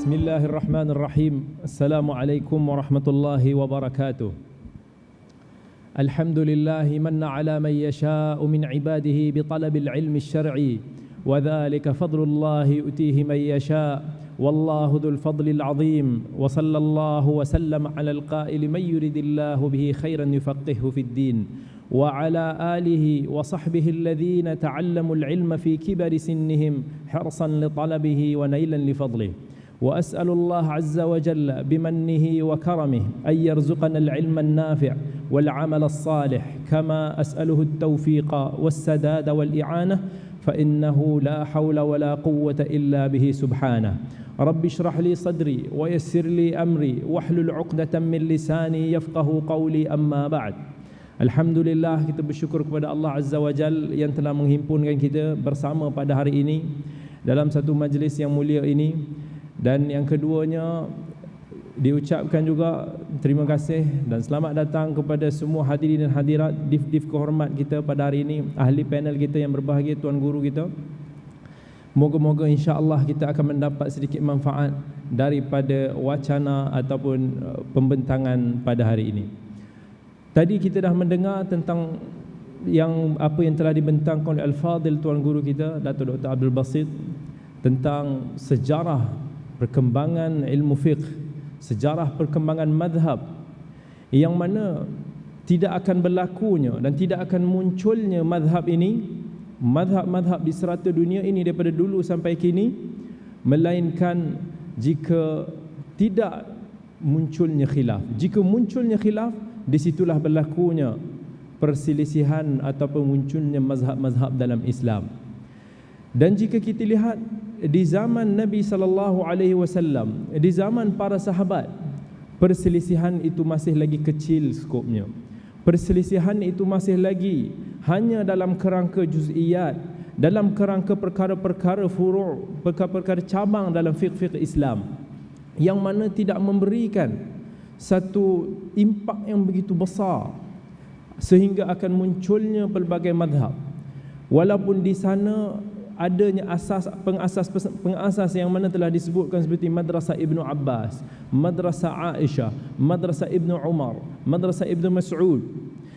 Bismillahirrahmanirrahim. Assalamualaikum warahmatullahi wabarakatuh. Alhamdulillahi manna ala man yasha'u min ibadihi bi talabil ilmi syar'i wa dhalika fadlullahi yu'tihi man yasha' wallahu dhul fadlil azim wa sallallahu wa sallam ala al-qa'il man yuridillahu bihi khairan yufaqihu fid din wa ala alihi wa sahbihi alladhina ta'allamu al-ilma fi kibari sinnihim hirsan li talabihi wa nailan li fadlihi. وأسأل الله عز وجل بمنه وكرمه أن يرزقنا العلم النافع والعمل الصالح كما أسأله التوفيق والسداد والإعانة فإنه لا حول ولا قوة إلا به سبحانه. رب اشرح لي صدري ويسر لي أمري واحلل عقدة من لساني يفقه قولي أما بعد. Alhamdulillah, kita bersyukur kepada Allah Azza wa Jal yang telah menghimpunkan kita bersama pada hari ini dalam satu majlis yang mulia ini. Dan yang keduanya, diucapkan juga terima kasih dan selamat datang kepada semua hadirin dan hadirat div-div kehormat kita pada hari ini, ahli panel kita yang berbahagia, tuan guru kita. Moga-moga insya-Allah kita akan mendapat sedikit manfaat daripada wacana ataupun pembentangan pada hari ini. Tadi kita dah mendengar tentang apa yang telah dibentangkan oleh Al-Fadil tuan guru kita Dato' Dr. Abdul Basit tentang sejarah perkembangan ilmu fiqh, sejarah perkembangan madhab, yang mana tidak akan berlakunya dan tidak akan munculnya madhab ini, madhab-madhab di serata dunia ini daripada dulu sampai kini, melainkan jika tidak munculnya khilaf. Jika munculnya khilaf, disitulah berlakunya perselisihan ataupun munculnya mazhab-mazhab dalam Islam. Dan jika kita lihat di zaman Nabi SAW, di zaman para sahabat, perselisihan itu masih lagi kecil skopnya. Perselisihan itu masih lagi hanya dalam kerangka juz'iyat, dalam kerangka perkara-perkara furu', perkara-perkara cabang dalam fiqh Islam, yang mana tidak memberikan satu impak yang begitu besar sehingga akan munculnya pelbagai madhab. Walaupun di sana adanya pengasas yang mana telah disebutkan seperti Madrasah Ibnu Abbas, Madrasah Aisyah, Madrasah Ibnu Umar, Madrasah Ibnu Mas'ud.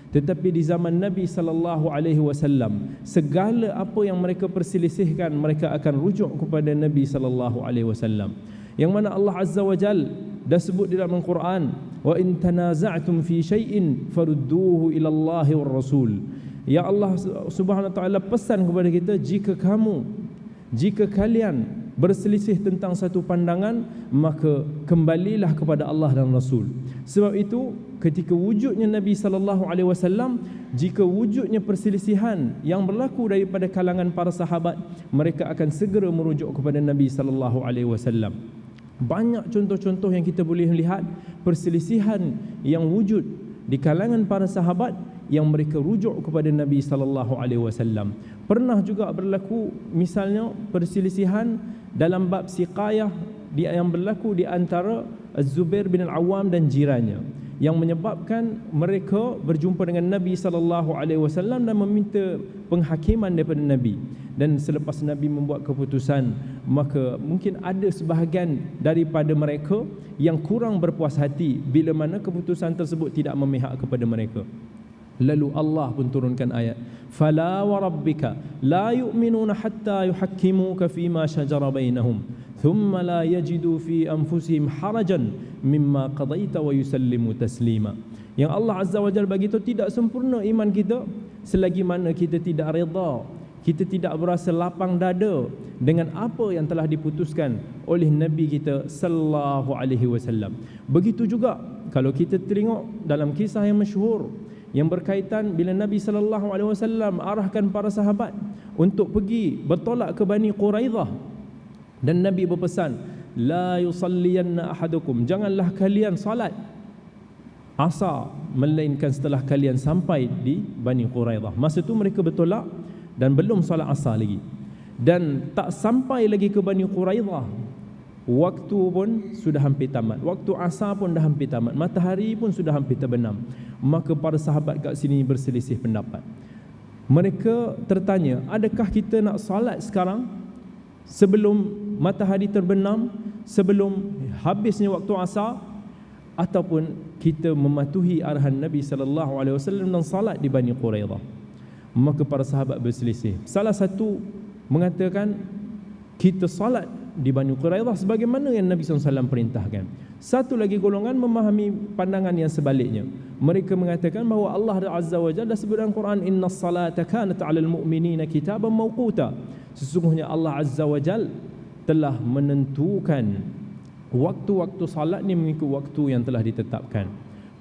Tetapi di zaman Nabi SAW, segala apa yang mereka perselisihkan, mereka akan rujuk kepada Nabi SAW. Yang mana Allah Azza wa Jal dah sebut di dalam Al-Quran, wa in tanaza'tum fi syai'in farudduhu ila Allahi war Rasul. Ya Allah Subhanahu wa taala pesan kepada kita, jika kalian berselisih tentang satu pandangan, maka kembalilah kepada Allah dan Rasul. Sebab itu ketika wujudnya Nabi SAW, jika wujudnya perselisihan yang berlaku daripada kalangan para sahabat, mereka akan segera merujuk kepada Nabi SAW. Banyak contoh-contoh yang kita boleh lihat perselisihan yang wujud di kalangan para sahabat yang mereka rujuk kepada Nabi SAW. Pernah juga berlaku misalnya perselisihan dalam bab siqayah yang berlaku di antara Az-Zubair bin Al-Awwam dan jirannya, yang menyebabkan mereka berjumpa dengan Nabi SAW dan meminta penghakiman daripada Nabi. Dan selepas Nabi membuat keputusan, maka mungkin ada sebahagian daripada mereka yang kurang berpuas hati bila mana keputusan tersebut tidak memihak kepada mereka. Lalu Allah pun turunkan ayat, fala wa rabbika la yu'minuna hatta yuhakkimuka fima shajara bainahum thumma la yajidu fi anfusihim harajan mimma qadaita wa yusallimu taslima. Yang Allah Azza wa Jalla bagi tahu, tidak sempurna iman kita selagi mana kita tidak redha, kita tidak berasa lapang dada dengan apa yang telah diputuskan oleh Nabi kita sallallahu alaihi wasallam. Begitu juga kalau kita tengok dalam kisah yang masyhur yang berkaitan bila Nabi sallallahu alaihi wasallam arahkan para sahabat untuk pergi bertolak ke Bani Quraidah, dan Nabi berpesan, la yusalliyanna ahadukum, janganlah kalian salat asar melainkan setelah kalian sampai di Bani Quraidah. Masa tu mereka bertolak dan belum salat asar lagi, dan tak sampai lagi ke Bani Quraidah, waktu pun sudah hampir tamat, waktu asar pun dah hampir tamat, matahari pun sudah hampir terbenam. Maka para sahabat kat sini berselisih pendapat. Mereka tertanya, adakah kita nak salat sekarang sebelum matahari terbenam, sebelum habisnya waktu asar, ataupun kita mematuhi arahan Nabi SAW dan salat di Bani Quraidah. Maka para sahabat berselisih. Salah satu mengatakan kita salat di Bani Quraidah sebagaimana yang Nabi SAW perintahkan. Satu lagi golongan memahami pandangan yang sebaliknya. Mereka mengatakan bahawa Allah Azza wa Jalla sebut dalam Quran, innas salata kanat 'alal mu'minina kitaban mawquta. Sesungguhnya Allah Azza wa Jalla telah menentukan waktu-waktu salat ni mengikut waktu yang telah ditetapkan.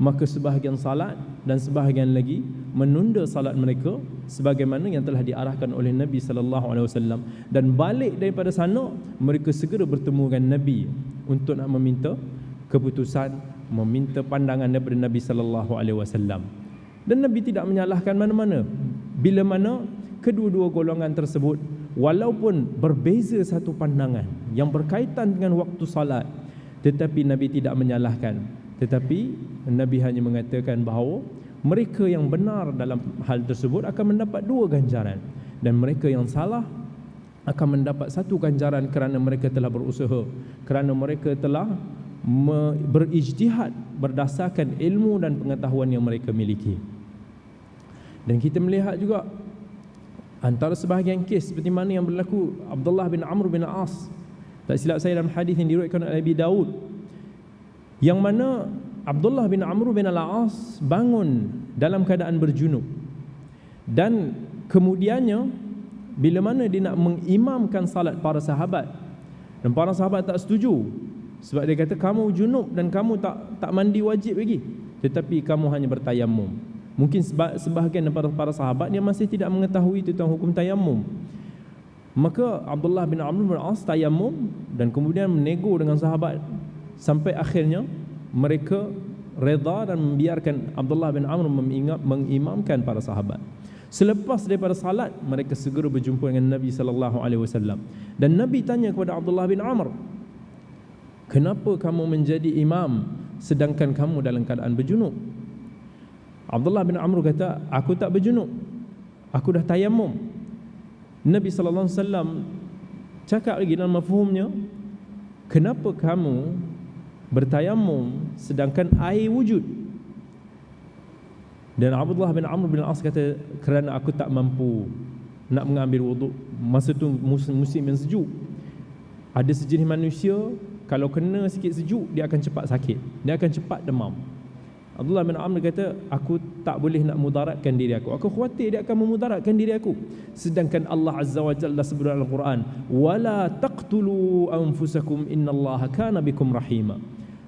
Maka sebahagian salat dan sebahagian lagi menunda salat mereka sebagaimana yang telah diarahkan oleh Nabi sallallahu alaihi wasallam, dan balik daripada sana mereka segera bertemu dengan Nabi untuk nak meminta keputusan, meminta pandangan daripada Nabi sallallahu alaihi wasallam. Dan Nabi tidak menyalahkan mana-mana bila mana kedua-dua golongan tersebut walaupun berbeza satu pandangan yang berkaitan dengan waktu salat, tetapi Nabi tidak menyalahkan. Tetapi Nabi hanya mengatakan bahawa mereka yang benar dalam hal tersebut akan mendapat 2 ganjaran, dan mereka yang salah akan mendapat 1 ganjaran kerana mereka telah berusaha, kerana mereka telah berijtihad berdasarkan ilmu dan pengetahuan yang mereka miliki. Dan kita melihat juga antara sebahagian kes seperti mana yang berlaku Abdullah bin Amr bin As, tak silap saya dalam hadis yang diriwayatkan oleh Abi Daud, yang mana Abdullah bin Amr bin Al-As bangun dalam keadaan berjunub, dan kemudiannya bila mana dia nak mengimamkan salat para sahabat, dan para sahabat tak setuju sebab dia kata kamu junub dan kamu tak mandi wajib lagi, tetapi kamu hanya bertayamum. Mungkin sebahagian daripada para sahabat yang masih tidak mengetahui tentang hukum tayamum. Maka Abdullah bin Amr bin As tayamum dan kemudian menego dengan sahabat sampai akhirnya mereka reda dan membiarkan Abdullah bin Amr mengimamkan para sahabat. Selepas daripada salat, mereka segera berjumpa dengan Nabi sallallahu alaihi wasallam, dan Nabi tanya kepada Abdullah bin Amr, kenapa kamu menjadi imam sedangkan kamu dalam keadaan berjunub? Abdullah bin Amr kata, aku tak berjunub, aku dah tayamum. Nabi sallallahu alaihi wasallam cakap lagi dalam mafhumnya, kenapa kamu bertayamum sedangkan air wujud? Dan Abdullah bin Amr bin As kata, kerana aku tak mampu nak mengambil wuduk. Masa tu musim yang sejuk. Ada sejenis manusia kalau kena sikit sejuk dia akan cepat sakit, dia akan cepat demam. Abdullah bin Amr kata, aku tak boleh nak mudaratkan diri aku. Aku khawatir dia akan memudaratkan diri aku. Sedangkan Allah Azza wa Jalla sebut dalam Al-Quran, wala taqtulu anfusakum innallaha kana bikum rahima.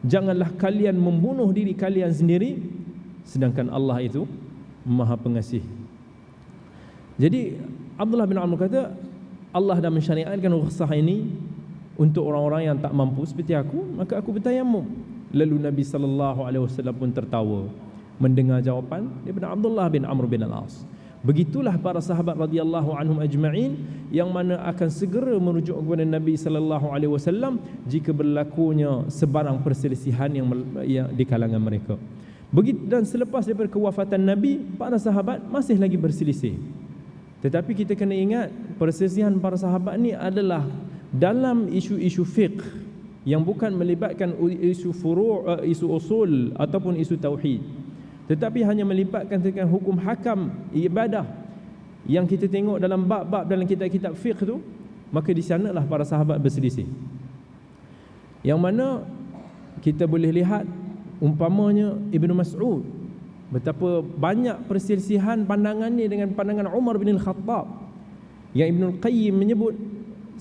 Janganlah kalian membunuh diri kalian sendiri, sedangkan Allah itu Maha Pengasih. Jadi Abdullah bin Amr kata, Allah dah mensyariatkan rukhsah ini untuk orang-orang yang tak mampu seperti aku, maka aku bertayamum. Lalu Nabi sallallahu alaihi wasallam pun tertawa mendengar jawapan daripada Abdullah bin Amr bin Al-As. Begitulah para sahabat radhiyallahu anhum ajma'in yang mana akan segera merujuk kepada Nabi sallallahu alaihi wasallam jika berlakunya sebarang perselisihan yang di kalangan mereka. Begitu, dan selepas daripada kewafatan Nabi, para sahabat masih lagi berselisih. Tetapi kita kena ingat, perselisihan para sahabat ni adalah dalam isu-isu fiqh yang bukan melibatkan isu furu', isu usul ataupun isu tauhid, tetapi hanya melibatkan tentang hukum hakam ibadah yang kita tengok dalam bab-bab dalam kitab-kitab fiqh tu. Maka di sanalah para sahabat berselisih, yang mana kita boleh lihat umpamanya Ibnu Mas'ud, betapa banyak perselisihan pandangan ni dengan pandangan Umar bin Al-Khattab, yang Ibnu Al-Qayyim menyebut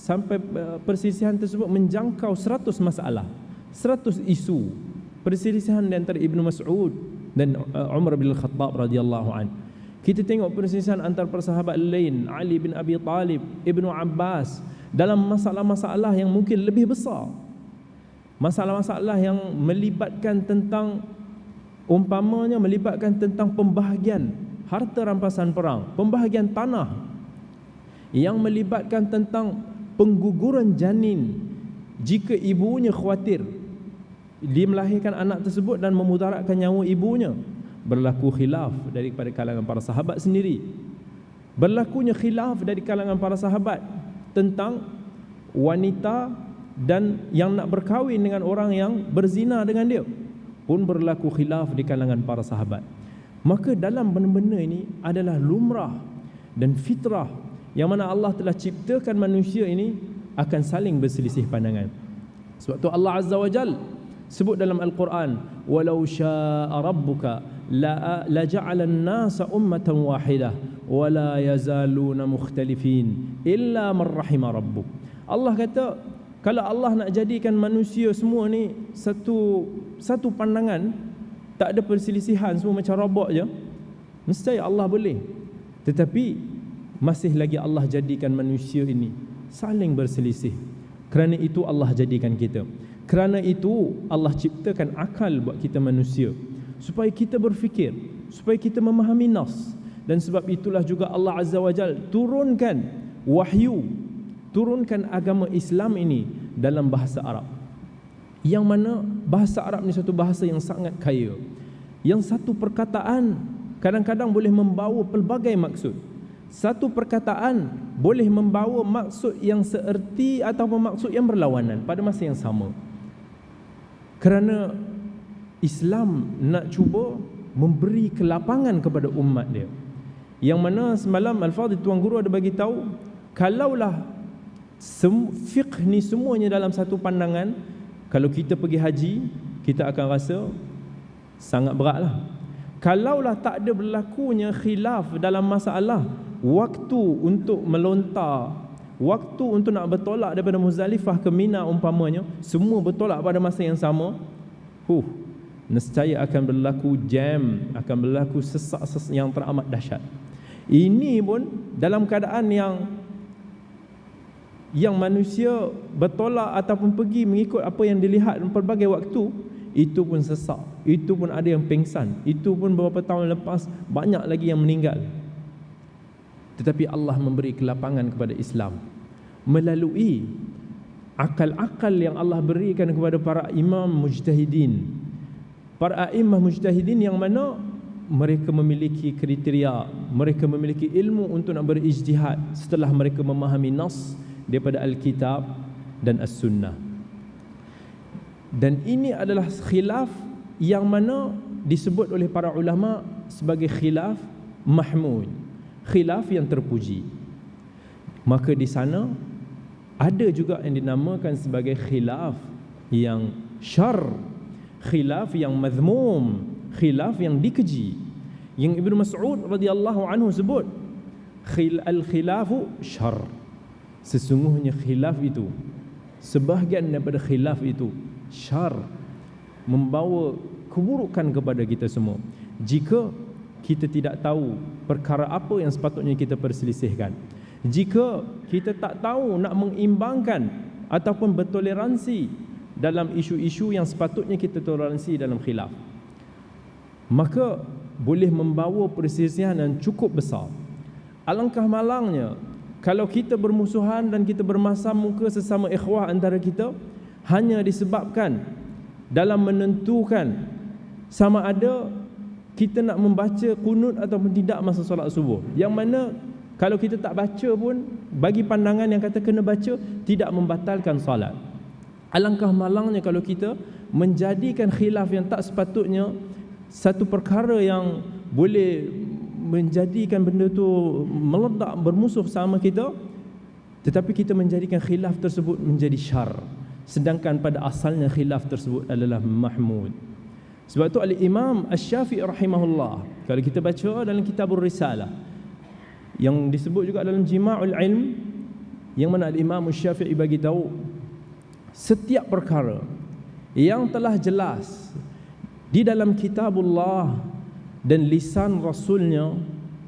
sampai perselisihan tersebut menjangkau 100 masalah, 100 isu perselisihan di antara Ibnu Mas'ud dan Umar bin Al-Khattab radhiyallahu an. Kita tengok perselisihan antara para sahabat lain, Ali bin Abi Talib, Ibnu Abbas, dalam masalah-masalah yang mungkin lebih besar, masalah-masalah yang melibatkan tentang, umpamanya melibatkan tentang pembahagian harta rampasan perang, pembahagian tanah, yang melibatkan tentang pengguguran janin jika ibunya khawatir dia melahirkan anak tersebut dan memudaratkan nyawa ibunya. Berlaku khilaf daripada kalangan para sahabat sendiri. Berlakunya khilaf dari kalangan para sahabat tentang wanita dan yang nak berkahwin dengan orang yang berzina dengan dia pun berlaku khilaf di kalangan para sahabat. Maka dalam benda-benda ini adalah lumrah dan fitrah yang mana Allah telah ciptakan manusia ini akan saling berselisih pandangan. Sebab tu Allah Azza wa Jal sebut dalam Al-Quran, walau syaa rabbuka la ja'ala an-nasa ummatan wahidah wa la yazaluna mukhtalifin illa man rahima rabbuk. Allah kata, kalau Allah nak jadikan manusia semua ni satu pandangan, tak ada perselisihan, semua macam robot je, nescaya Allah boleh. Tetapi masih lagi Allah jadikan manusia ini saling berselisih. Kerana itu Allah jadikan kita. Kerana itu Allah ciptakan akal buat kita manusia, supaya kita berfikir, supaya kita memahami nas. Dan sebab itulah juga Allah Azza wa Jal turunkan wahyu, turunkan agama Islam ini dalam bahasa Arab, yang mana bahasa Arab ni satu bahasa yang sangat kaya, yang satu perkataan kadang-kadang boleh membawa pelbagai maksud. Satu perkataan boleh membawa maksud yang seerti ataupun maksud yang berlawanan pada masa yang sama. Kerana Islam nak cuba memberi kelapangan kepada umat dia, yang mana semalam Al-Fadhil Tuan Guru ada bagi tahu, kalaulah fiqh ni semuanya dalam satu pandangan, kalau kita pergi haji, kita akan rasa sangat beratlah. Kalaulah tak ada berlakunya khilaf dalam masalah waktu untuk melontar, waktu untuk nak bertolak daripada Muzdalifah ke Mina umpamanya, semua bertolak pada masa yang sama, nescaya akan berlaku jam, akan berlaku sesak yang teramat dahsyat. Ini pun dalam keadaan yang manusia bertolak ataupun pergi mengikut apa yang dilihat pelbagai waktu, itu pun sesak, itu pun ada yang pengsan, itu pun beberapa tahun lepas banyak lagi yang meninggal. Tetapi Allah memberi kelapangan kepada Islam melalui akal-akal yang Allah berikan kepada para imam mujtahidin, para a'immah mujtahidin, yang mana mereka memiliki kriteria, mereka memiliki ilmu untuk nak berijtihad setelah mereka memahami nas daripada Alkitab dan As-Sunnah. Dan ini adalah khilaf yang mana disebut oleh para ulama sebagai khilaf mahmud, khilaf yang terpuji. Maka di sana ada juga yang dinamakan sebagai khilaf yang syar, khilaf yang mazmum, khilaf yang dikeji. Yang Ibnu Mas'ud radhiyallahu anhu sebut, al-khilafu syar. Sesungguhnya khilaf itu, sebahagian daripada khilaf itu syar, membawa keburukan kepada kita semua. Jika kita tidak tahu perkara apa yang sepatutnya kita perselisihkan, jika kita tak tahu nak mengimbangkan ataupun bertoleransi dalam isu-isu yang sepatutnya kita toleransi dalam khilaf, maka boleh membawa perselisihan yang cukup besar. Alangkah malangnya kalau kita bermusuhan dan kita bermasam muka sesama ikhwah antara kita hanya disebabkan dalam menentukan sama ada kita nak membaca kunut ataupun tidak masa solat subuh, yang mana kalau kita tak baca pun, bagi pandangan yang kata kena baca, tidak membatalkan solat. Alangkah malangnya kalau kita menjadikan khilaf yang tak sepatutnya satu perkara yang boleh menjadikan benda tu meledak bermusuh sama kita, tetapi kita menjadikan khilaf tersebut menjadi syar, sedangkan pada asalnya khilaf tersebut adalah mahmud. Sebab tu Al-Imam Asy-Syafi'i rahimahullah, kalau kita baca dalam Kitabur Risalah yang disebut juga dalam Jima'ul Ilm, yang mana Al-Imam Asy-Syafi'i bagi tahu setiap perkara yang telah jelas di dalam Kitabullah dan lisan Rasulnya,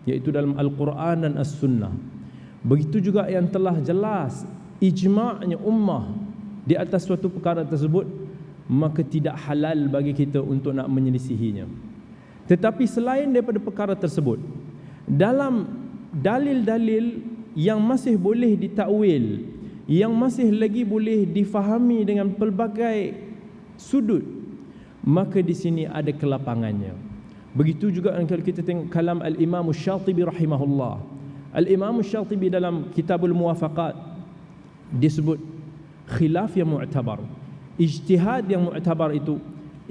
iaitu dalam Al-Quran dan As-Sunnah, begitu juga yang telah jelas ijma'nya ummah di atas suatu perkara tersebut, maka tidak halal bagi kita untuk nak menyelisihinya. Tetapi selain daripada perkara tersebut, dalam dalil-dalil yang masih boleh ditakwil, yang masih lagi boleh difahami dengan pelbagai sudut, maka di sini ada kelapangannya. Begitu juga kalau kita tengok kalam Al-Imam Asy-Syatibi rahimahullah. Al-Imam Asy-Syatibi dalam Kitabul Muwafaqat disebut, khilaf yang mu'tabar. Ijtihad yang mu'tabar itu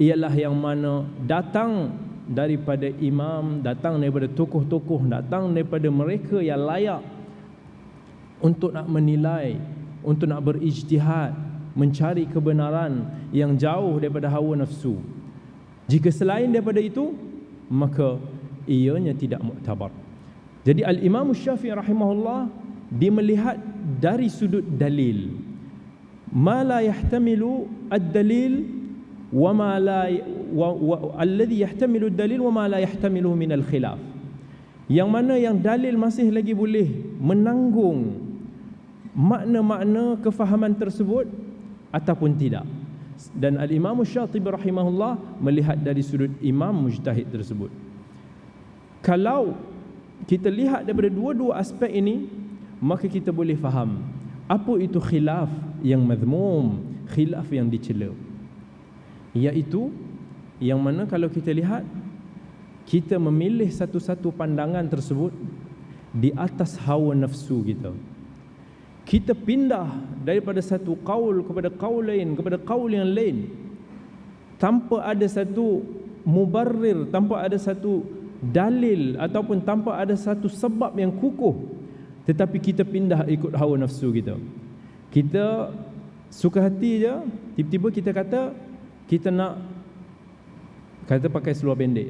ialah yang mana datang daripada imam, datang daripada tokoh-tokoh, datang daripada mereka yang layak untuk nak menilai, untuk nak berijtihad, mencari kebenaran yang jauh daripada hawa nafsu. Jika selain daripada itu, maka ianya tidak mu'tabar. Jadi Al-Imam Syafi'i rahimahullah, dia melihat dari sudut dalil. Ma la yahtamilu ad-dalil wa ma la alladhi yahtamilu ad-dalil wa ma la yahtamilu min al-khilaf. Yang mana yang dalil masih lagi boleh menanggung makna-makna kefahaman tersebut ataupun tidak. Dan Al-Imam Syatibi rahimahullah melihat dari sudut imam mujtahid tersebut. Kalau kita lihat daripada dua-dua aspek ini, maka kita boleh faham apa itu khilaf yang madhmum, khilaf yang dicela. Iaitu yang mana kalau kita lihat, kita memilih satu-satu pandangan tersebut di atas hawa nafsu kita. Kita pindah daripada satu qaul kepada qaul lain, kepada qaul yang lain, tanpa ada satu mubarrir, tanpa ada satu dalil ataupun tanpa ada satu sebab yang kukuh, tetapi kita pindah ikut hawa nafsu kita. Kita suka hati je, tiba-tiba kita kata kita nak pakai seluar pendek.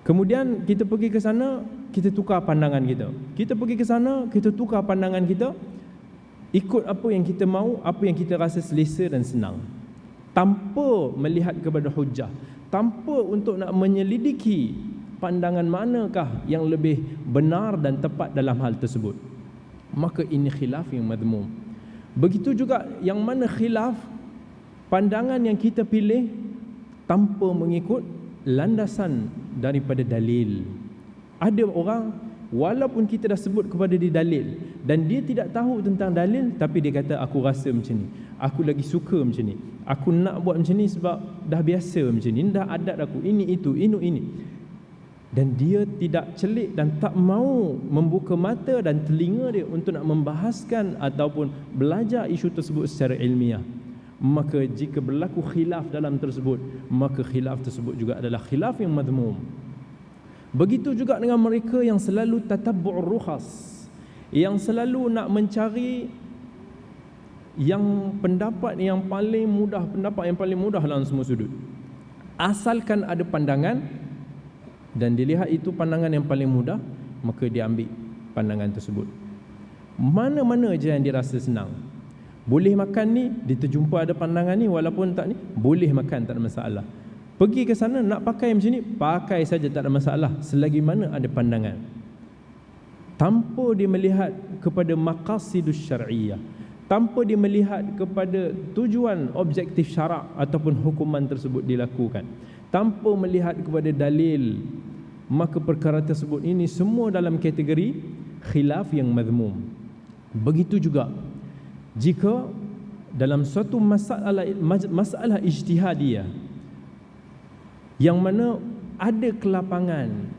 Kemudian kita pergi ke sana, kita tukar pandangan kita. Kita pergi ke sana, kita tukar pandangan kita, ikut apa yang kita mahu, apa yang kita rasa selesa dan senang, tanpa melihat kepada hujah, tanpa untuk nak menyelidiki pandangan manakah yang lebih benar dan tepat dalam hal tersebut. Maka ini khilaf yang madhmum. Begitu juga yang mana khilaf, pandangan yang kita pilih tanpa mengikut landasan daripada dalil. Ada orang walaupun kita dah sebut kepada dia dalil dan dia tidak tahu tentang dalil, tapi dia kata aku rasa macam ni, aku lagi suka macam ni, aku nak buat macam ni sebab dah biasa macam ni, dah adat aku, ini itu, ini. Dan dia tidak celik dan tak mau membuka mata dan telinga dia untuk nak membahaskan ataupun belajar isu tersebut secara ilmiah. Maka jika berlaku khilaf dalam tersebut, maka khilaf tersebut juga adalah khilaf yang madhmum. Begitu juga dengan mereka yang selalu tatabbu'ur rukhas, yang selalu nak mencari yang pendapat yang paling mudah, pendapat yang paling mudah dalam semua sudut. Asalkan ada pandangan dan dilihat itu pandangan yang paling mudah, maka dia ambil pandangan tersebut. Mana-mana je yang dia rasa senang. Boleh makan ni, dia terjumpa ada pandangan ni, walaupun tak ni, boleh makan, tak ada masalah. Pergi ke sana, nak pakai macam ni, pakai saja, tak ada masalah, selagi mana ada pandangan. Tanpa dia melihat kepada maqasidus syar'iyyah, tanpa dia melihat kepada tujuan objektif syarak ataupun hukuman tersebut dilakukan, tanpa melihat kepada dalil, maka perkara tersebut ini semua dalam kategori khilaf yang madhmum. Begitu juga jika dalam suatu masalah ijtihadiyah yang mana ada kelapangan,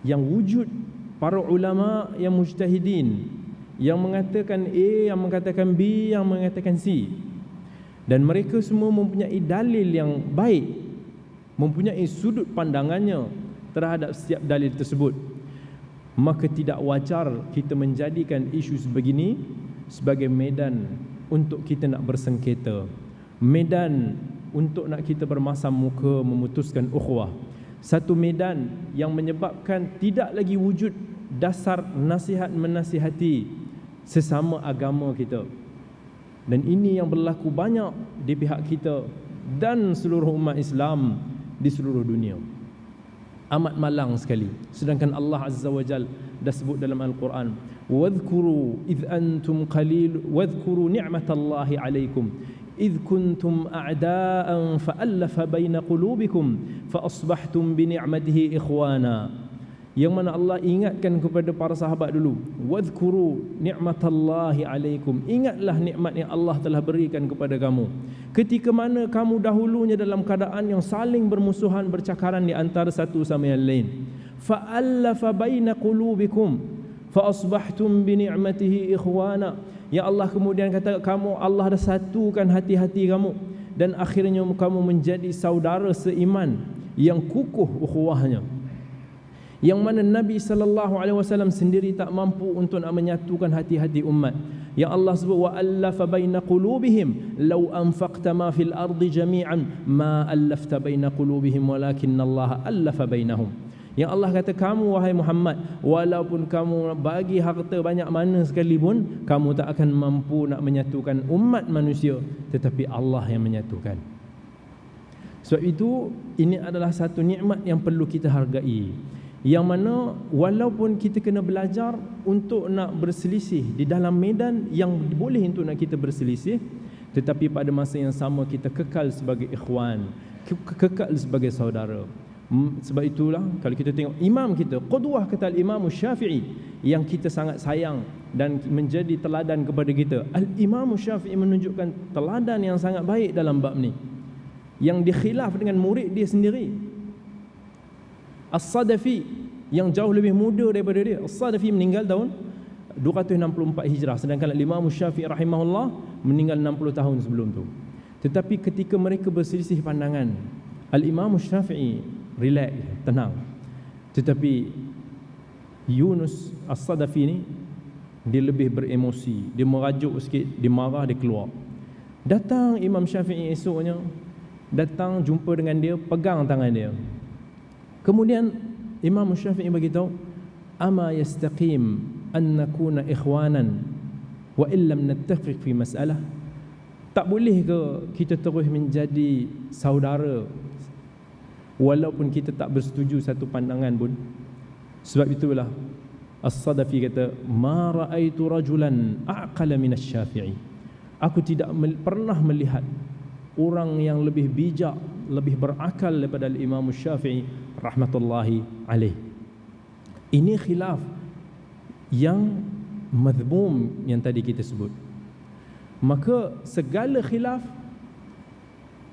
yang wujud para ulama yang mujtahidin, yang mengatakan A, yang mengatakan B, yang mengatakan C, dan mereka semua mempunyai dalil yang baik, mempunyai sudut pandangannya terhadap setiap dalil tersebut, maka tidak wajar kita menjadikan isu sebegini sebagai medan untuk kita nak bersengketa, medan untuk nak kita bermasam muka memutuskan ukhuwah, satu medan yang menyebabkan tidak lagi wujud dasar nasihat menasihati sesama agama kita. Dan ini yang berlaku banyak di pihak kita dan seluruh umat Islam di seluruh dunia. Amat malang sekali. Sedangkan Allah Azza wa Jal dah sebut dalam Al-Quran, wadhkuru idh antum qalil wadhkuru ni'matallahi alaikum idh kuntum a'da'an fa'allafa baina qulubikum fa asbahtum bi ni'matihi ikhwana. Yang mana Allah ingatkan kepada para sahabat dulu, wadhkuru ni'matallahi alaikum, ingatlah nikmat yang Allah telah berikan kepada kamu ketika mana kamu dahulunya dalam keadaan yang saling bermusuhan, bercakaran di antara satu sama yang lain. Fa'allafa baina qulubikum fa asbahtum bi ni'matihi ikhwana. Ya Allah kemudian kata kamu, Allah dah satukan hati-hati kamu dan akhirnya kamu menjadi saudara seiman yang kukuh ukhuwahnya, yang mana Nabi SAW sendiri tak mampu untuk nak menyatukan hati-hati umat. Yang Allah sebut wa allafa baina qulubihim law anfaqta ma fil ardi jami'an ma allafta baina qulubihim walakinnallaha allafa bainahum. Yang Allah kata kamu wahai Muhammad, walaupun kamu bagi harta banyak mana sekalipun, kamu tak akan mampu nak menyatukan umat manusia, tetapi Allah yang menyatukan. Sebab itu ini adalah satu nikmat yang perlu kita hargai, yang mana walaupun kita kena belajar untuk nak berselisih di dalam medan yang boleh untuk nak kita berselisih, tetapi pada masa yang sama kita kekal sebagai ikhwan, kekal sebagai saudara. Sebab itulah kalau kita tengok imam kita, qudwah kata Imam Syafi'i yang kita sangat sayang dan menjadi teladan kepada kita. Imam Syafi'i menunjukkan teladan yang sangat baik dalam bab ni, yang dikhilaf dengan murid dia sendiri, As-Sadafi, yang jauh lebih muda daripada dia. As-Sadafi meninggal tahun 264 Hijrah, sedangkan Imam Syafi'i rahimahullah meninggal 60 tahun sebelum tu. Tetapi ketika mereka berselisih pandangan, Al-Imam Syafi'i relax, tenang. Tetapi Yunus As-Sadafi ni dia lebih beremosi, dia merajuk sikit, dia marah, dia keluar. Datang Imam Syafi'i esoknya, datang jumpa dengan dia, pegang tangan dia. Kemudian Imam Syafi'i bagi tahu, ama yastaqim an nakuna ikhwanan wa illam nattafiq fi mas'alah. Tak boleh ke kita terus menjadi saudara walaupun kita tak bersetuju satu pandangan pun? Sebab itulah As-Sadafi kata, ma ra'aitu rajulan a'qala min asy-Syafi'i. Aku tidak pernah melihat orang yang lebih bijak, lebih berakal daripada Imam Syafi'i rahmatullahi alaih. Ini khilaf yang madhmum yang tadi kita sebut. Maka segala khilaf,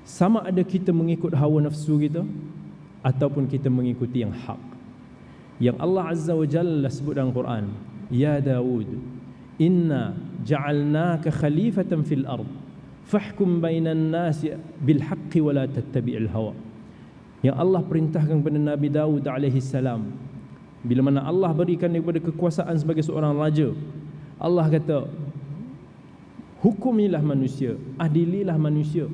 sama ada kita mengikut hawa nafsu kita ataupun kita mengikuti yang hak. Yang Allah Azza wa Jalla sebut dalam Quran, ya Daud, inna ja'alnaka khalifatan fil ard fahkum bainan nasi bil haqqi wa la tattabi'il hawa. Yang Allah perintahkan kepada Nabi Daud alaihi salam, bila mana Allah berikan kepada kekuasaan sebagai seorang raja, Allah kata, hukumilah manusia, adililah manusia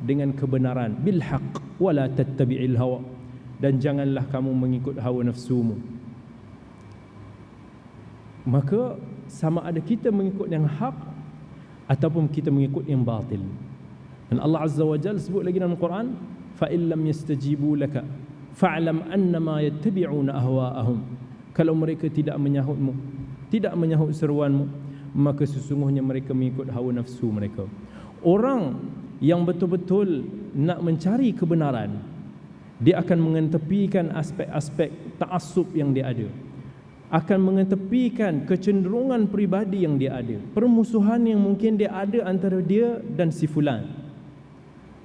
dengan kebenaran, bil haqq wa la tattabi'il hawa, dan janganlah kamu mengikut hawa nafsumu. Maka sama ada kita mengikut yang hak ataupun kita mengikut yang batil. Dan Allah Azza wa Jalla sebut lagi dalam Quran, fa illam yastajibu laka fa'lam annama yattabi'una ahwa'ahum. Kalau mereka tidak menyahutmu, tidak menyahut seruanmu, maka sesungguhnya mereka mengikut hawa nafsu mereka. Orang yang betul-betul nak mencari kebenaran, dia akan mengetepikan aspek-aspek ta'assub yang dia ada, akan mengetepikan kecenderungan peribadi yang dia ada, permusuhan yang mungkin dia ada antara dia dan si fulan,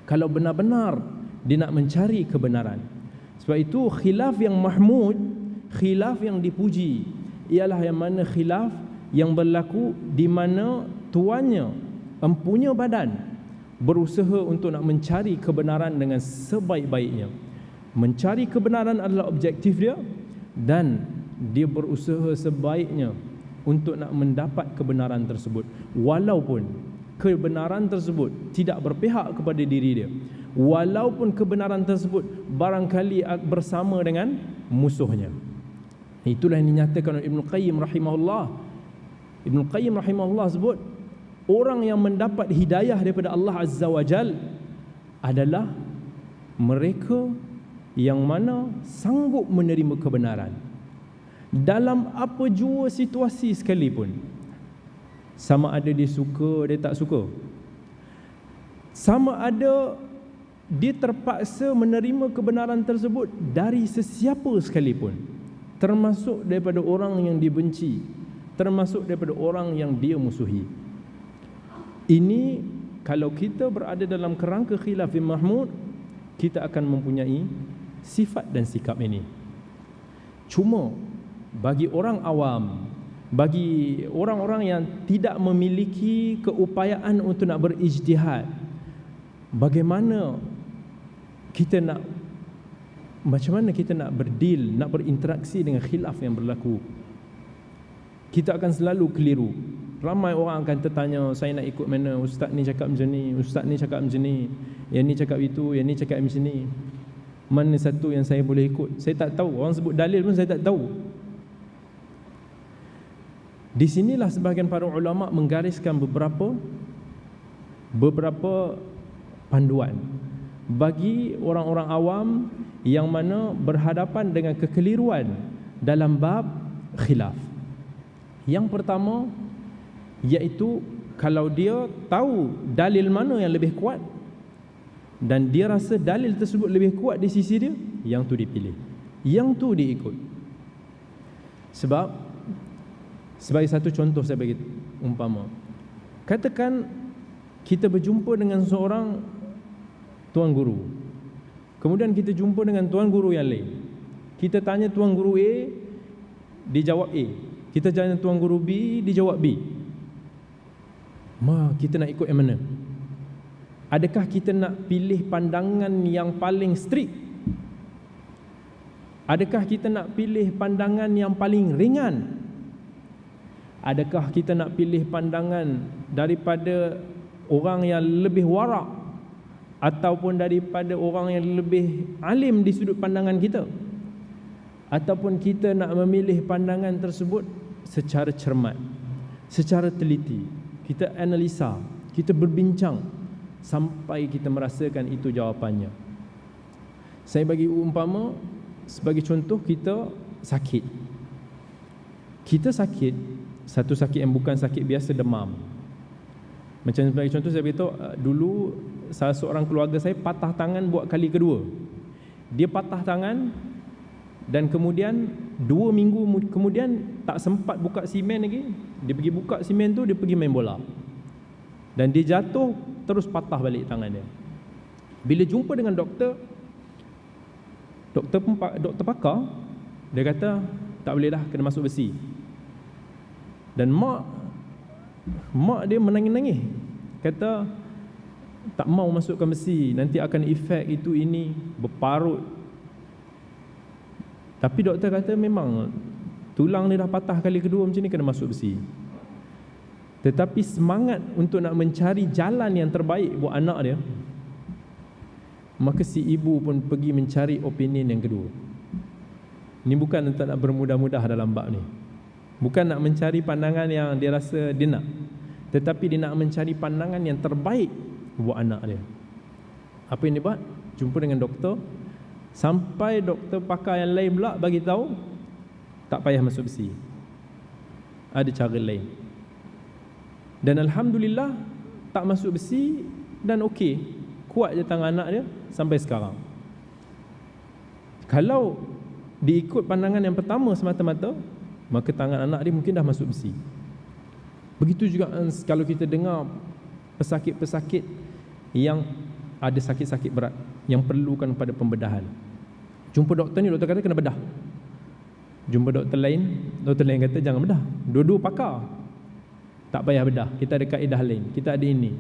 kalau benar-benar dia nak mencari kebenaran. Sebab itu khilaf yang mahmud, khilaf yang dipuji, ialah yang mana khilaf yang berlaku di mana tuannya, empunya badan, berusaha untuk nak mencari kebenaran dengan sebaik-baiknya. Mencari kebenaran adalah objektif dia, dan dia berusaha sebaiknya untuk nak mendapat kebenaran tersebut, walaupun kebenaran tersebut tidak berpihak kepada diri dia, walaupun kebenaran tersebut barangkali bersama dengan musuhnya. Itulah yang dinyatakan oleh Ibn Qayyim rahimahullah. Ibn Qayyim rahimahullah sebut, orang yang mendapat hidayah daripada Allah Azza wa Jal adalah mereka yang mana sanggup menerima kebenaran dalam apa jua situasi sekalipun. Sama ada dia suka, dia tak suka, sama ada dia terpaksa menerima kebenaran tersebut dari sesiapa sekalipun, termasuk daripada orang yang dibenci, termasuk daripada orang yang dia musuhi. Ini kalau kita berada dalam kerangka khilaf yang mahmud, kita akan mempunyai sifat dan sikap ini. Cuma bagi orang awam, Bagi orang-orang yang tidak memiliki keupayaan untuk nak berijtihad, bagaimana kita nak, macam mana kita nak berdeal, nak berinteraksi dengan khilaf yang berlaku? Kita akan selalu keliru. Ramai orang akan tertanya, saya nak ikut mana? Ustaz ni cakap macam ni, ustaz ni cakap macam ni, yang ni cakap itu, yang ni cakap macam ni. Mana satu yang saya boleh ikut? Saya tak tahu. Orang sebut dalil pun saya tak tahu. Di sinilah sebahagian para ulama menggariskan beberapa panduan bagi orang-orang awam yang mana berhadapan dengan kekeliruan dalam bab khilaf. Yang pertama, iaitu kalau dia tahu dalil mana yang lebih kuat dan dia rasa dalil tersebut lebih kuat di sisi dia, yang tu dipilih, yang tu diikut. Sebab sebagai satu contoh saya bagi umpama, katakan kita berjumpa dengan seorang tuan guru, kemudian kita jumpa dengan tuan guru yang lain. Kita tanya tuan guru A, dijawab A. Kita tanya tuan guru B, dijawab B. Kita nak ikut yang mana? Adakah kita nak pilih pandangan yang paling strict? Adakah kita nak pilih pandangan yang paling ringan? Adakah kita nak pilih pandangan daripada orang yang lebih warak ataupun daripada orang yang lebih alim di sudut pandangan kita? Ataupun kita nak memilih pandangan tersebut secara cermat, secara teliti, kita analisa, kita berbincang sampai kita merasakan itu jawapannya. Saya bagi umpama, sebagai contoh, kita sakit. Kita sakit, satu sakit yang bukan sakit biasa, demam. Macam sebagai contoh, saya beritahu, dulu salah seorang keluarga saya patah tangan buat kali kedua. Dia patah tangan dan kemudian 2 minggu kemudian tak sempat buka simen lagi. Dia pergi buka simen tu, dia pergi main bola. Dan dia jatuh, terus patah balik tangan dia. Bila jumpa dengan doktor pakar, dia kata tak boleh dah, kena masuk besi. Dan mak dia menangis-nangis, kata tak mau masukkan besi, nanti akan efek itu ini, berparut. Tapi doktor kata memang tulang dia dah patah kali kedua macam ni, kena masuk besi. Tetapi semangat untuk nak mencari jalan yang terbaik buat anak dia, maka si ibu pun pergi mencari opinion yang kedua. Ini bukan untuk nak bermudah-mudah dalam bab ni, bukan nak mencari pandangan yang dia rasa dia nak, tetapi dia nak mencari pandangan yang terbaik buat anak dia. Apa yang dia buat? Jumpa dengan doktor, sampai doktor pakar yang lain pula bagi tahu tak payah masuk besi, ada cara lain. Dan alhamdulillah tak masuk besi dan okey, kuat je tangan anak dia sampai sekarang. Kalau diikut pandangan yang pertama semata-mata, maka tangan anak dia mungkin dah masuk besi. Begitu juga kalau kita dengar pesakit-pesakit yang ada sakit-sakit berat yang perlukan pada pembedahan. Jumpa doktor ni, doktor kata kena bedah. Jumpa doktor lain kata jangan bedah. Dua-dua pakar, tak payah bedah, kita ada kaedah lain, kita ada ini.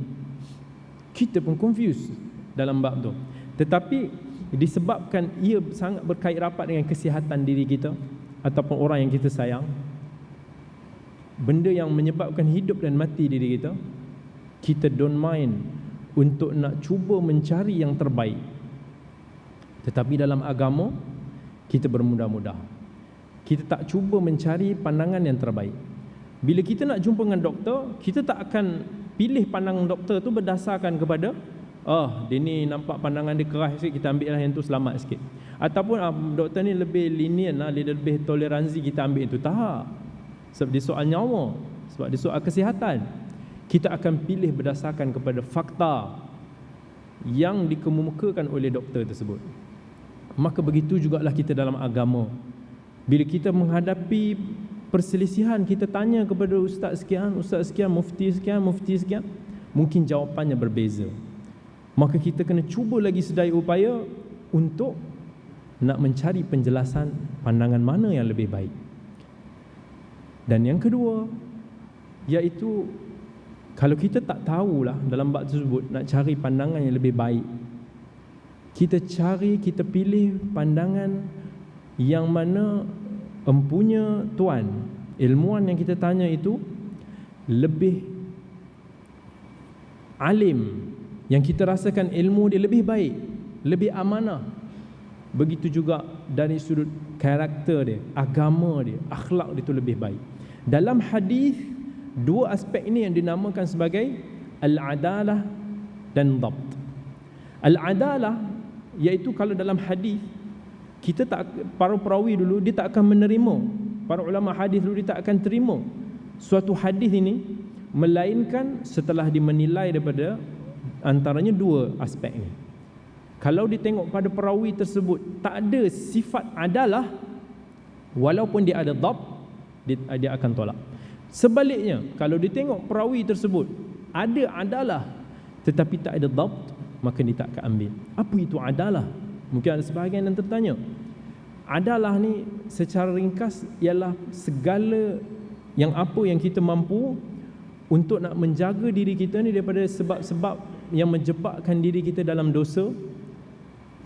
Kita pun confused dalam bab tu. Tetapi disebabkan ia sangat berkait rapat dengan kesihatan diri kita ataupun orang yang kita sayang, benda yang menyebabkan hidup dan mati diri kita, kita don't mind untuk nak cuba mencari yang terbaik. Tetapi dalam agama, kita bermudah-mudah, kita tak cuba mencari pandangan yang terbaik. Bila kita nak jumpa dengan doktor, kita tak akan pilih pandangan doktor tu berdasarkan kepada dia ni nampak pandangan dia keras sikit, kita ambil lah yang tu, selamat sikit. Ataupun doktor ni lebih lenient lah, dia lebih toleransi, kita ambil itu. Tak. Sebab dia soal nyawa, sebab dia soal kesihatan. Kita akan pilih berdasarkan kepada fakta yang dikemukakan oleh doktor tersebut. Maka begitu jugalah kita dalam agama. Bila kita menghadapi perselisihan, kita tanya kepada ustaz sekian, mufti sekian, mungkin jawapannya berbeza. Maka kita kena cuba lagi sedaya upaya untuk nak mencari penjelasan pandangan mana yang lebih baik. Dan yang kedua, iaitu kalau kita tak tahulah dalam bab tersebut nak cari pandangan yang lebih baik, kita pilih pandangan yang mana empunya tuan, ilmuwan yang kita tanya itu lebih alim, yang kita rasakan ilmu dia lebih baik, lebih amanah. Begitu juga dari sudut karakter dia, agama dia, akhlak dia itu lebih baik. Dalam hadis, dua aspek ini yang dinamakan sebagai al-adalah dan dhabt. Al-adalah iaitu kalau dalam hadis, kita tak, para perawi dulu dia tak akan menerima, para ulama hadis dulu dia tak akan terima suatu hadis ini melainkan setelah dimenilai daripada antaranya dua aspek ini. Kalau ditengok pada perawi tersebut tak ada sifat adalah, walaupun dia ada dhabt, dia akan tolak. Sebaliknya, kalau ditengok perawi tersebut ada adalah tetapi tak ada dhabt, maka dia tak akan ambil. Apa itu adalah? Mungkin ada sebahagian yang tertanya. Adalah ni secara ringkas ialah segala yang apa yang kita mampu untuk nak menjaga diri kita ni daripada sebab-sebab yang menjebakkan diri kita dalam dosa.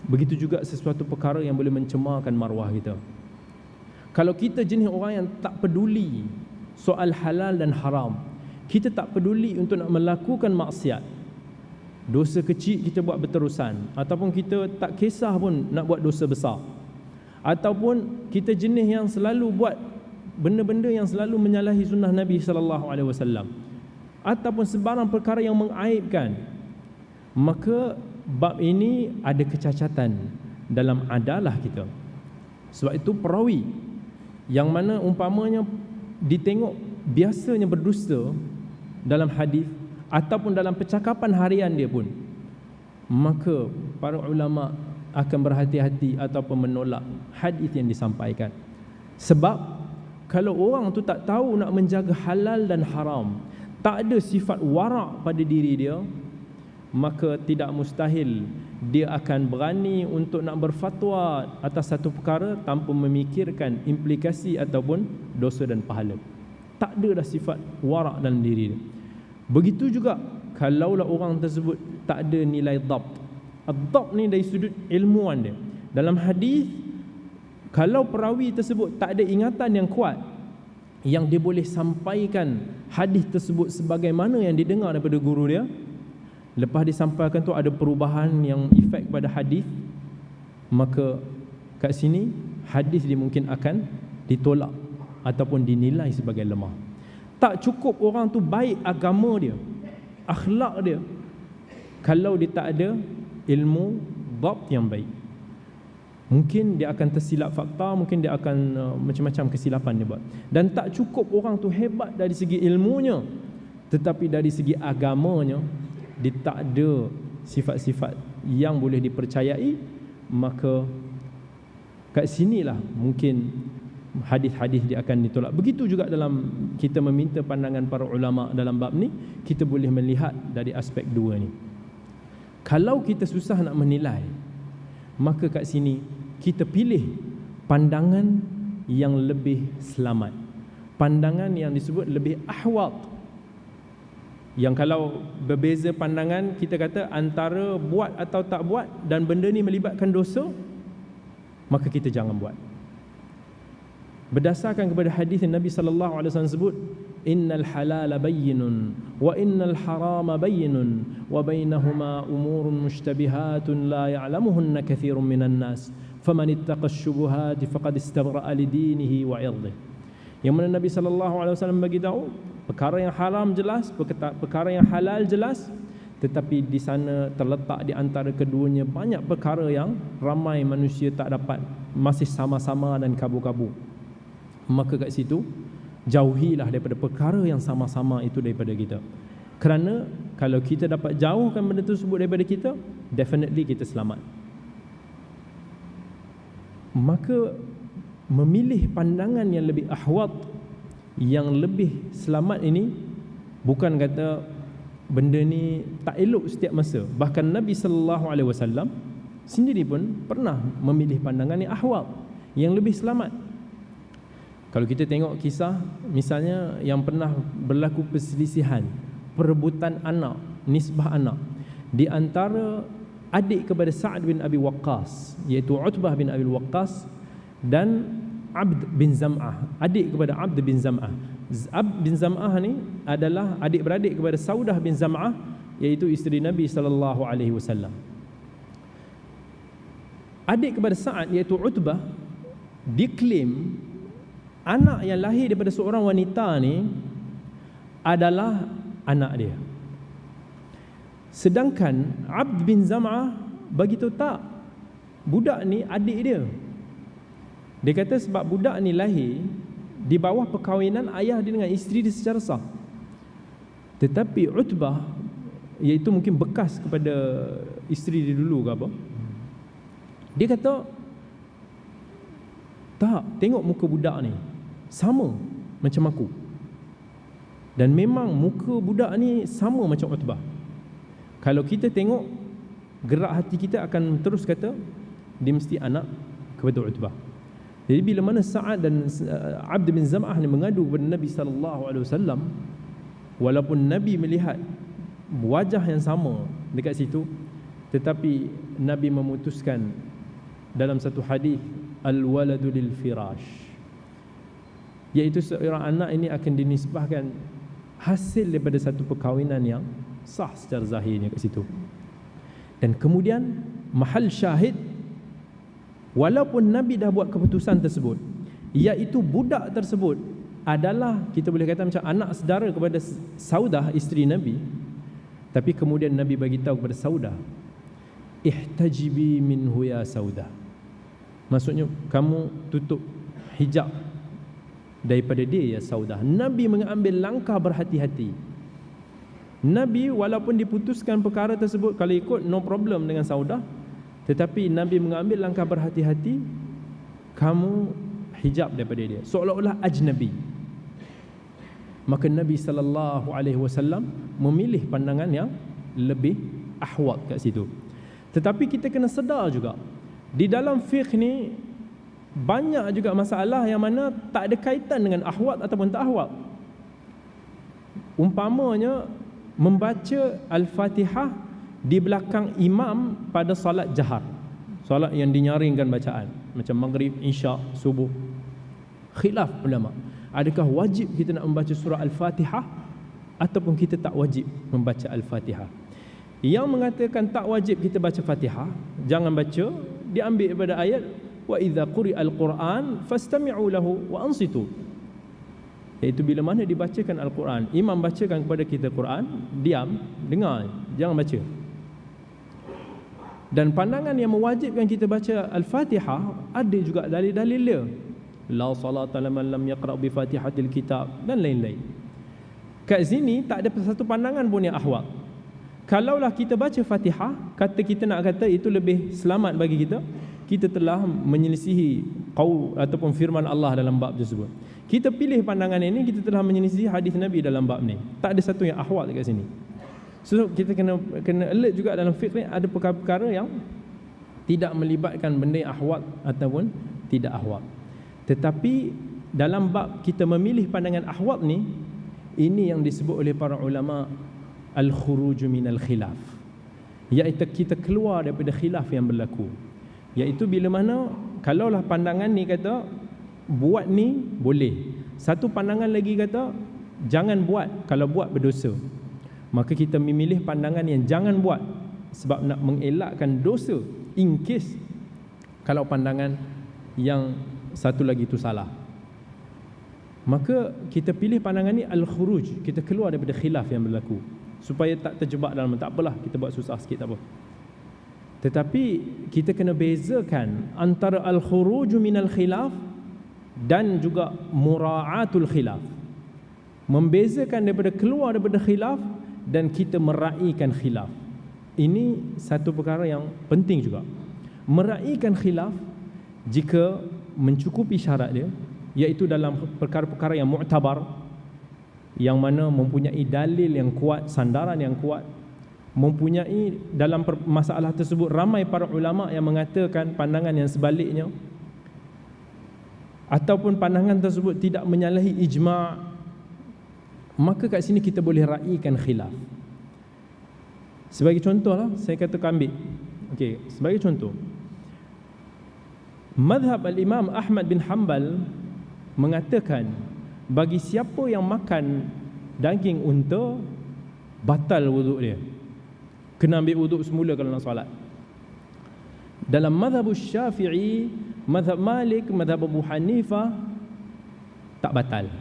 Begitu juga sesuatu perkara yang boleh mencemarkan maruah kita. Kalau kita jenis orang yang tak peduli soal halal dan haram, kita tak peduli untuk nak melakukan maksiat, dosa kecil kita buat berterusan, ataupun kita tak kisah pun nak buat dosa besar, ataupun kita jenis yang selalu buat benda-benda yang selalu menyalahi sunnah Nabi SAW, ataupun sebarang perkara yang mengaibkan, maka bab ini ada kecacatan dalam adalah kita. Sebab itu perawi yang mana umpamanya ditengok biasanya berdusta dalam hadis ataupun dalam percakapan harian dia pun, maka para ulama akan berhati-hati ataupun menolak hadis yang disampaikan. Sebab kalau orang tu tak tahu nak menjaga halal dan haram, tak ada sifat warak pada diri dia, maka tidak mustahil dia akan berani untuk nak berfatwa atas satu perkara tanpa memikirkan implikasi ataupun dosa dan pahala. Tak ada dah sifat warak dalam diri dia. Begitu juga kalaulah orang tersebut tak ada nilai dhabt. Dhabt ni dari sudut ilmuwan dia. Dalam hadis, kalau perawi tersebut tak ada ingatan yang kuat, yang dia boleh sampaikan hadis tersebut sebagaimana yang didengar daripada guru dia, lepas disampaikan tu ada perubahan yang efek pada hadis, maka kat sini hadis dia mungkin akan ditolak ataupun dinilai sebagai lemah. Tak cukup orang tu baik agama dia, akhlak dia, kalau dia tak ada ilmu dhabt yang baik, mungkin dia akan tersilap fakta, mungkin dia akan macam-macam kesilapan dia buat. Dan tak cukup orang tu hebat dari segi ilmunya, tetapi dari segi agamanya dia tak ada sifat-sifat yang boleh dipercayai, maka kat sinilah mungkin hadis-hadis dia akan ditolak. Begitu juga dalam kita meminta pandangan para ulama dalam bab ni, kita boleh melihat dari aspek dua ni. Kalau kita susah nak menilai, maka kat sini kita pilih pandangan yang lebih selamat, pandangan yang disebut lebih ahwat, yang kalau berbeza pandangan, kita kata antara buat atau tak buat dan benda ni melibatkan dosa, maka kita jangan buat. Berdasarkan kepada hadis yang Nabi SAW sebut, innal halala bayyinun wa innal harama bayyinun wa bainahuma umurun mushtabihatun la ya'lamuhunna katsirun minan nas faman ittaqa asy-syubuhati faqad istabra'a li dinihi wa 'irdihi. Yang mana Nabi SAW bagi tahu perkara yang haram jelas, perkara yang halal jelas, tetapi di sana terletak di antara keduanya banyak perkara yang ramai manusia tak dapat, masih sama-sama dan kabu-kabu. Maka kat situ jauhilah daripada perkara yang sama-sama itu daripada kita. Kerana kalau kita dapat jauhkan benda tersebut daripada kita, definitely kita selamat. Maka memilih pandangan yang lebih ahwat, yang lebih selamat ini, bukan kata benda ni tak elok setiap masa. Bahkan Nabi SAW sendiri pun pernah memilih pandangan yang ahwat, yang lebih selamat. Kalau kita tengok kisah misalnya yang pernah berlaku perselisihan, perebutan anak, nisbah anak di antara adik kepada Sa'ad bin Abi Waqqas, iaitu Utbah bin Abi Waqqas, dan Abd bin Zam'ah, adik kepada Abd bin Zam'ah. Abd bin Zam'ah ni adalah adik-beradik kepada Saudah bin Zam'ah, iaitu isteri Nabi sallallahu alaihi wasallam. Adik kepada Sa'ad iaitu Utbah diklaim anak yang lahir daripada seorang wanita ni adalah anak dia. Sedangkan Abd bin Zam'ah begitu tak, budak ni adik dia. Dia kata sebab budak ni lahir di bawah perkahwinan ayah dia dengan isteri dia secara sah. Tetapi Utbah, iaitu mungkin bekas kepada isteri dia dulu ke apa, dia kata tak, tengok muka budak ni sama macam aku. Dan memang muka budak ni sama macam Utbah. Kalau kita tengok, gerak hati kita akan terus kata dia mesti anak kepada Utbah. Jadi bila mana Sa'ad dan Abd bin Zam'ah ni mengadu kepada Nabi sallallahu alaihi wasallam, walaupun Nabi melihat wajah yang sama dekat situ, tetapi Nabi memutuskan dalam satu hadis, al-waladu lil firash, iaitu seorang anak ini akan dinisbahkan hasil daripada satu perkahwinan yang sah secara zahirnya kat situ. Dan kemudian mahal syahid, walaupun Nabi dah buat keputusan tersebut, iaitu budak tersebut adalah, kita boleh kata macam anak saudara kepada Saudah, isteri Nabi, tapi kemudian Nabi bagi tahu kepada Saudah, ihtajibi minhu ya Saudah, maksudnya kamu tutup hijab daripada dia ya Saudah. Nabi mengambil langkah berhati-hati. Nabi walaupun diputuskan perkara tersebut, kalau ikut no problem dengan Saudah, tetapi Nabi mengambil langkah berhati-hati, kamu hijab daripada dia, seolah-olah ajnabi. Maka Nabi sallallahu alaihi wasallam memilih pandangan yang lebih ahwat kat situ. Tetapi kita kena sedar juga, di dalam fiqh ni banyak juga masalah yang mana tak ada kaitan dengan ahwat ataupun tak ahwat. Umpamanya membaca Al-Fatihah di belakang imam pada solat jahar, solat yang dinyaringkan bacaan, macam maghrib, isyak, subuh. Khilaf ulama, adakah wajib kita nak membaca surah Al-Fatihah ataupun kita tak wajib membaca Al-Fatihah. Yang mengatakan tak wajib kita baca Fatihah, jangan baca, diambil daripada ayat wa idza quri'al Qur'an fastami'u lahu wa ansitu, iaitu bila mana dibacakan Al-Quran, imam bacakan kepada kita Quran, diam, dengar, jangan baca. Dan pandangan yang mewajibkan kita baca Al-Fatihah ada juga dalil-dalil dia, la salata liman lam yaqra' bi Fatihatil kitab dan lain-lain. Kat sini tak ada satu pandangan pun yang ahwat. Kalaulah kita baca Fatihah, kata kita nak kata itu lebih selamat bagi kita, kita telah menyelisihi qaul ataupun firman Allah dalam bab tersebut. Kita pilih pandangan ini, kita telah menyelisihi hadis Nabi dalam bab ni. Tak ada satu yang ahwat dekat sini. So kita kena alert juga dalam fiqh ni, ada perkara-perkara yang tidak melibatkan benda yang ahwat ataupun tidak ahwat. Tetapi dalam bab kita memilih pandangan ahwat ni, ini yang disebut oleh para ulama al-khuruj minal khilaf, iaitu kita keluar daripada khilaf yang berlaku. Iaitu bila mana kalaulah pandangan ni kata buat ni boleh, satu pandangan lagi kata jangan buat, kalau buat berdosa, maka kita memilih pandangan yang jangan buat sebab nak mengelakkan dosa in case kalau pandangan yang satu lagi itu salah. Maka kita pilih pandangan ni al-khuruj, kita keluar daripada khilaf yang berlaku supaya tak terjebak dalam, tak apalah kita buat susah sikit, tak apa. Tetapi kita kena bezakan antara al-khuruj minal khilaf dan juga mura'atul khilaf. Membezakan daripada keluar daripada khilaf dan kita meraihkan khilaf. Ini satu perkara yang penting juga. Meraihkan khilaf jika mencukupi syarat dia, iaitu dalam perkara-perkara yang mu'tabar, yang mana mempunyai dalil yang kuat, sandaran yang kuat, mempunyai dalam masalah tersebut ramai para ulama yang mengatakan pandangan yang sebaliknya. ataupun pandangan tersebut tidak menyalahi ijma', maka kat sini kita boleh raikan khilaf. Sebagai contohlah, saya katakan ambil. Okey, sebagai contoh, mazhab al-Imam Ahmad bin Hanbal mengatakan bagi siapa yang makan daging unta, batal wuduk dia. Kena ambil wuduk semula kalau nak solat. Dalam mazhab Syafi'i, mazhab Malik, mazhab Abu Hanifah, tak batal.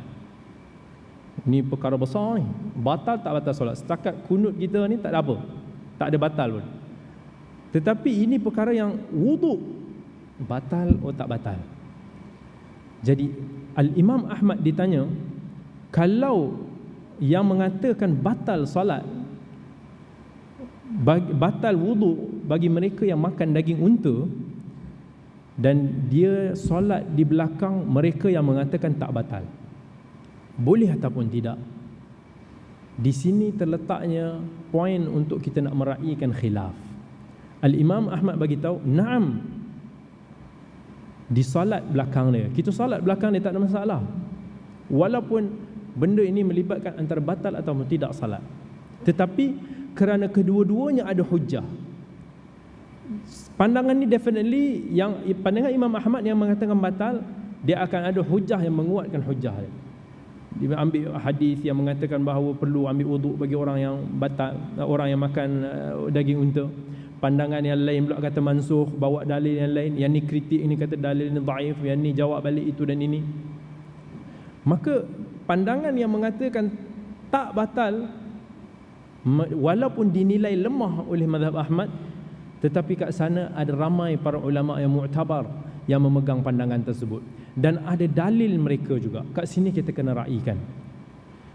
Ni perkara besar ni. Batal tak batal solat. Setakat kunut kita ni tak ada apa, tak ada batal pun. Tetapi ini perkara yang wuduk batal atau tak batal. Jadi Al-Imam Ahmad ditanya, kalau yang mengatakan batal solat, batal wuduk bagi mereka yang makan daging unta, dan dia solat di belakang mereka yang mengatakan tak batal, boleh ataupun tidak? Di sini terletaknya poin untuk kita nak meraihkan khilaf. Al-Imam Ahmad bagi tahu, na'am, di solat belakang dia, kita solat belakang dia tak ada masalah, walaupun benda ini melibatkan antara batal atau tidak salat. Tetapi kerana kedua-duanya ada hujah, pandangan ni definitely, yang pandangan Imam Ahmad yang mengatakan batal, dia akan ada hujah yang menguatkan hujah dia. Dia ambil hadis yang mengatakan bahawa perlu ambil wuduk bagi orang yang batal, orang yang makan daging unta. Pandangan yang lain pula kata mansukh, bawa dalil yang lain, yang ni kritik, ini kata dalil ni dhaif, yang ni jawab balik itu dan ini. Maka pandangan yang mengatakan tak batal, walaupun dinilai lemah oleh mazhab Ahmad, tetapi kat sana ada ramai para ulama yang mu'tabar yang memegang pandangan tersebut, dan ada dalil mereka juga. Kat sini kita kena raikan.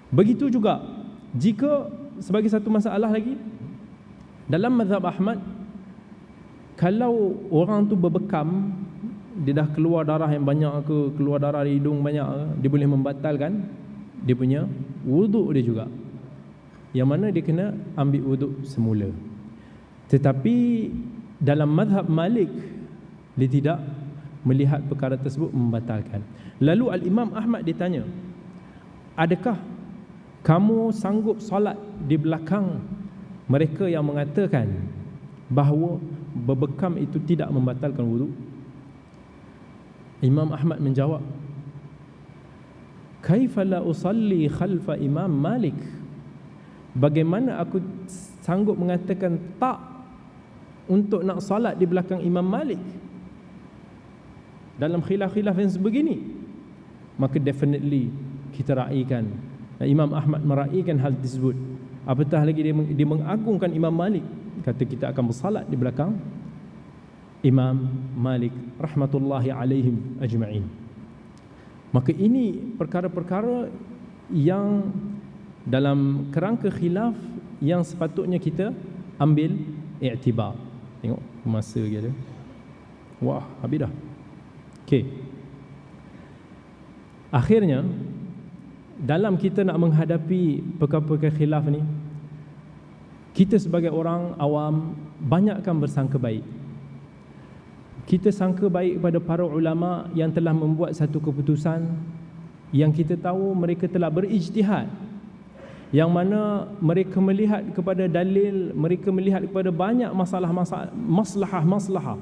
Begitu juga jika sebagai satu masalah lagi dalam mazhab Ahmad, kalau orang tu berbekam, dia dah keluar darah yang banyak ke, keluar darah di hidung banyak ke, dia boleh membatalkan dia punya wuduk dia juga, yang mana dia kena ambil wuduk semula. Tetapi dalam mazhab Malik, dia tidak melihat perkara tersebut membatalkan. Lalu Al-Imam Ahmad ditanya, adakah kamu sanggup solat di belakang mereka yang mengatakan bahawa berbekam itu tidak membatalkan wuduk? Imam Ahmad menjawab, kaifa la usalli khalfa Imam Malik? Bagaimana aku sanggup mengatakan tak untuk nak salat di belakang Imam Malik dalam khilaf-khilaf yang sebegini? Maka definitely kita raikan, Imam Ahmad meraihkan hal tersebut. Apatah lagi dia mengagungkan Imam Malik, kata kita akan bersalat di belakang Imam Malik rahmatullahi alaihim ajma'in. Maka ini perkara-perkara yang dalam kerangka khilaf yang sepatutnya kita ambil i'tibar. Tengok masa dia. Wah, habis dah. Okey. Akhirnya dalam kita nak menghadapi perkara-perkara khilaf ni, kita sebagai orang awam banyakkan bersangka baik. Kita sangka baik kepada para ulama yang telah membuat satu keputusan yang kita tahu mereka telah berijtihad, yang mana mereka melihat kepada dalil, mereka melihat kepada banyak masalah-masalah,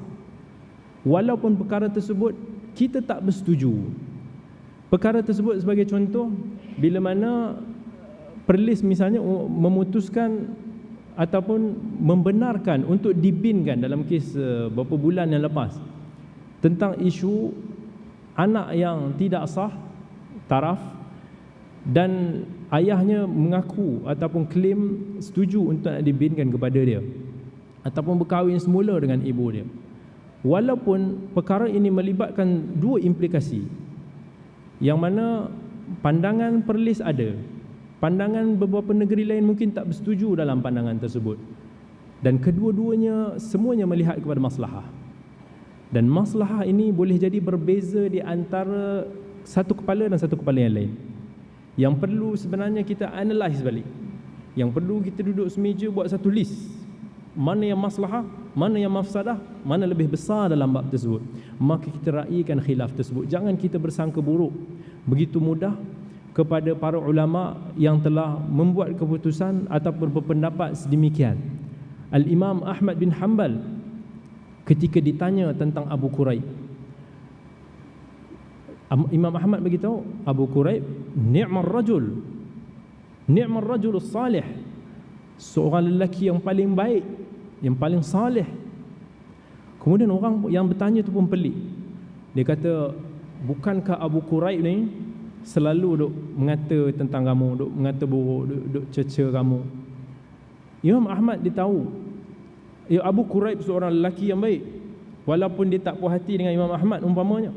walaupun perkara tersebut kita tak bersetuju. Perkara tersebut sebagai contoh, bila mana Perlis misalnya memutuskan ataupun membenarkan untuk dibinkan dalam kes beberapa bulan yang lepas tentang isu anak yang tidak sah taraf, dan ayahnya mengaku ataupun klaim setuju untuk nak dibinkan kepada dia ataupun berkahwin semula dengan ibu dia. Walaupun perkara ini melibatkan dua implikasi, yang mana pandangan Perlis ada, pandangan beberapa negeri lain mungkin tak bersetuju dalam pandangan tersebut, dan kedua-duanya semuanya melihat kepada maslahah. Dan maslahah ini boleh jadi berbeza di antara satu kepala dan satu kepala yang lain, yang perlu sebenarnya kita analyse balik, yang perlu kita duduk semeja buat satu list mana yang maslahah, mana yang mafsadah, mana lebih besar dalam bab tersebut, maka kita raikan khilaf tersebut. Jangan kita bersangka buruk begitu mudah kepada para ulama yang telah membuat keputusan atau berpendapat sedemikian. Al-Imam Ahmad bin Hanbal ketika ditanya tentang Abu Quraib, Imam Ahmad beritahu, Abu Quraib ni'mar rajul, ni'mar rajulus salih, seorang lelaki yang paling baik, yang paling salih. Kemudian orang yang bertanya tu pun pelik. Dia kata, bukankah Abu Quraib ni selalu duk mengata tentang kamu, duk mengata buruk, duk cerca kamu? Imam Ahmad dia tahu, ya, Abu Quraib seorang lelaki yang baik, walaupun dia tak puas hati dengan Imam Ahmad umpamanya.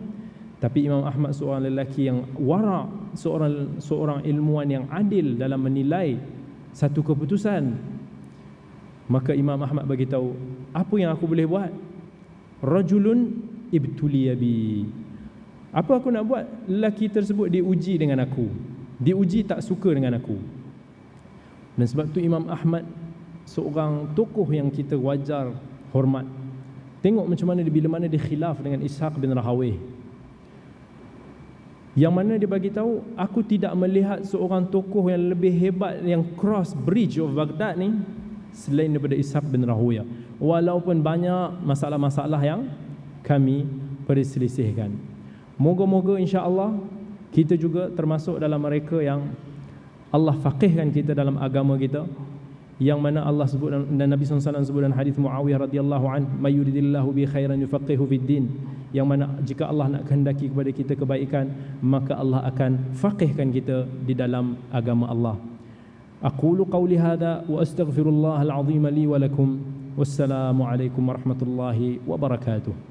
Tapi Imam Ahmad seorang lelaki yang wara', seorang ilmuwan yang adil dalam menilai satu keputusan. Maka Imam Ahmad bagi tahu, apa yang aku boleh buat? Rajulun ibtuliya bi. Apa aku nak buat? Lelaki tersebut diuji dengan aku, diuji tak suka dengan aku. Dan sebab tu Imam Ahmad seorang tokoh yang kita wajar hormat. Tengok macam mana dia, bila mana dia khilaf dengan Ishaq bin Rahawih, yang mana dia bagi tahu, aku tidak melihat seorang tokoh yang lebih hebat yang cross bridge of Baghdad ni selain daripada Ishaq bin Rahawiyah, walaupun banyak masalah-masalah yang kami perselisihkan. Moga-moga insya-Allah kita juga termasuk dalam mereka yang Allah faqihkan kita dalam agama kita, yang mana Allah sebut dan Nabi SAW sebut dalam hadis Muawiyah radhiyallahu an, may yuridillahu bi khairan yufaqihu fid din, yang mana jika Allah nak kehendaki kepada kita kebaikan, maka Allah akan faqihkan kita di dalam agama Allah. Aqulu qawli hadha wa astaghfirullahal azim li wa lakum. Wassalamu alaikum warahmatullahi wabarakatuh.